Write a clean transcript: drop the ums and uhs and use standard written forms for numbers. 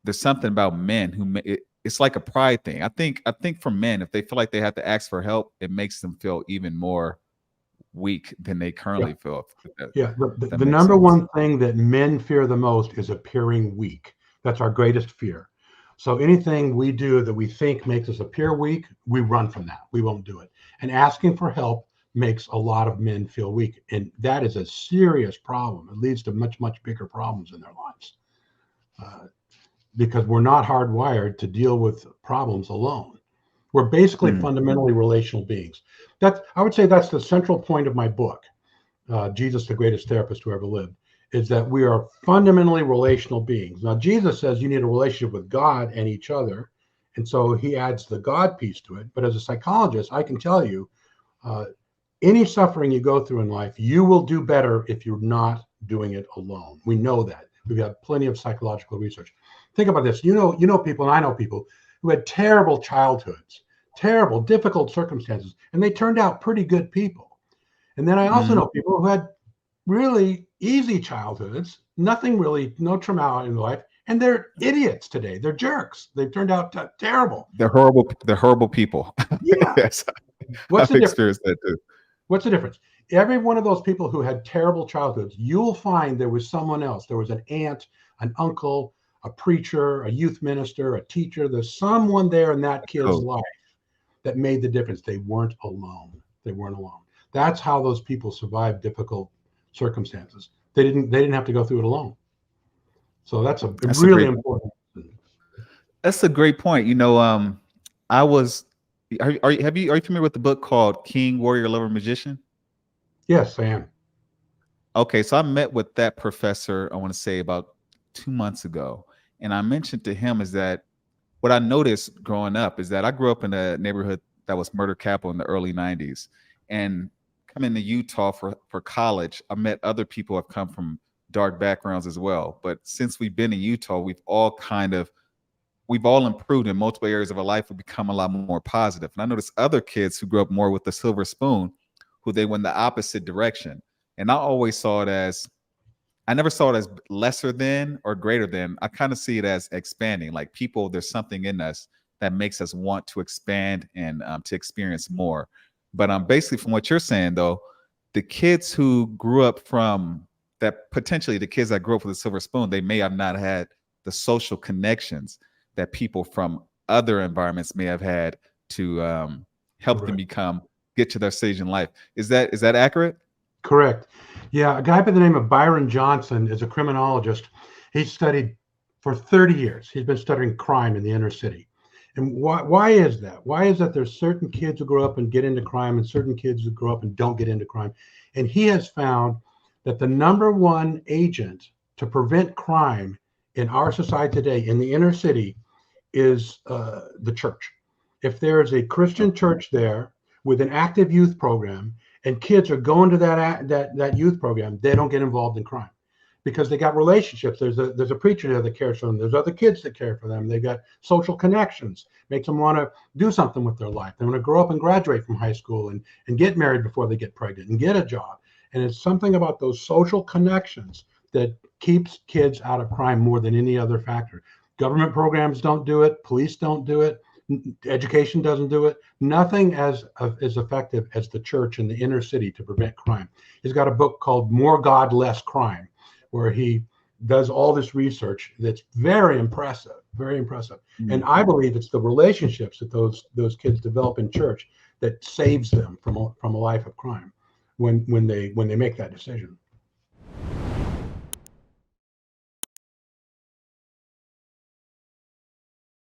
there's something about men who it's like a pride thing. I think for men, if they feel like they have to ask for help, it makes them feel even more weak than they Yeah. currently feel. Yeah. If that The makes number sense. one thing that men fear the most is appearing weak. That's our greatest fear. So anything we do that we think makes us appear weak, we run from that. We won't do it. And asking for help makes a lot of men feel weak. And that is a serious problem. It leads to much, much bigger problems in their lives uh, because we're not hardwired to deal with problems alone. We're basically Mm. fundamentally relational beings. I would say that's the central point of my book, Jesus, the greatest therapist who ever lived, is that we are fundamentally relational beings. Now, Jesus says you need a relationship with God and each other. And so he adds the God piece to it. But as a psychologist, I can tell you uh, any suffering you go through in life, you will do better if you're not doing it alone. We know that. We've got plenty of psychological research. Think about this. You know people, and I know people who had terrible childhoods, terrible, difficult circumstances, and they turned out pretty good people. And then I also Mm. know people who had really easy childhoods, nothing really, no trauma in life, and they're idiots today. They're jerks. They've turned out terrible. They're horrible. They're horrible people. Yeah. Yes, What's I've the difference? experienced that too. What's the difference? Every one of those people who had terrible childhoods, you'll find there was someone else. There was an aunt, an uncle, a preacher, a youth minister, a teacher. There's someone there in that kid's Cool. life that made the difference. They weren't alone. They weren't alone. That's how those people survived difficult circumstances. They didn't have to go through it alone. So that's a That's a really great. important. That's a great point. I was. Are you familiar with the book called King, Warrior, Lover, Magician? Yes, I am. Okay, so I met with that professor, I want to say about 2 months ago. And I mentioned to him is that what I noticed growing up is that I grew up in a neighborhood that was murder capital in the early 90s. And coming to Utah for college, I met other people who have come from dark backgrounds as well. But since we've been in Utah, we've all improved in multiple areas of our life. We've become a lot more positive. And I noticed other kids who grew up more with the silver spoon, who they went the opposite direction. And I never saw it as lesser than or greater than. I kind of see it as expanding. Like people, there's something in us that makes us want to expand and to experience more. But basically, from what you're saying, though, the kids who grew up from that, potentially the kids that grew up with a silver spoon, they may have not had the social connections that people from other environments may have had to help them Correct. get to their stage in life. Is that accurate? Correct. Yeah, a guy by the name of Byron Johnson is a criminologist. He studied for 30 years. He's been studying crime in the inner city. And why is that? Why is that there's certain kids who grow up and get into crime and certain kids who grow up and don't get into crime? And he has found that the number one agent to prevent crime in our society today in the inner city is the church. If there is a Christian church there with an active youth program and kids are going to that youth program, they don't get involved in crime because they got relationships. There's a preacher there that cares for them. There's other kids that care for them. They've got social connections, makes them want to do something with their life. They want to grow up and graduate from high school and get married before they get pregnant and get a job. And it's something about those social connections that keeps kids out of crime more than any other factor. Government programs don't do it. Police don't do it. Education doesn't do it. Nothing as effective as the church in the inner city to prevent crime. He's got a book called More God, Less Crime, where he does all this research that's very impressive, very impressive. And Mm. I believe it's the relationships that those kids develop in church that saves them from a life of crime when they make that decision.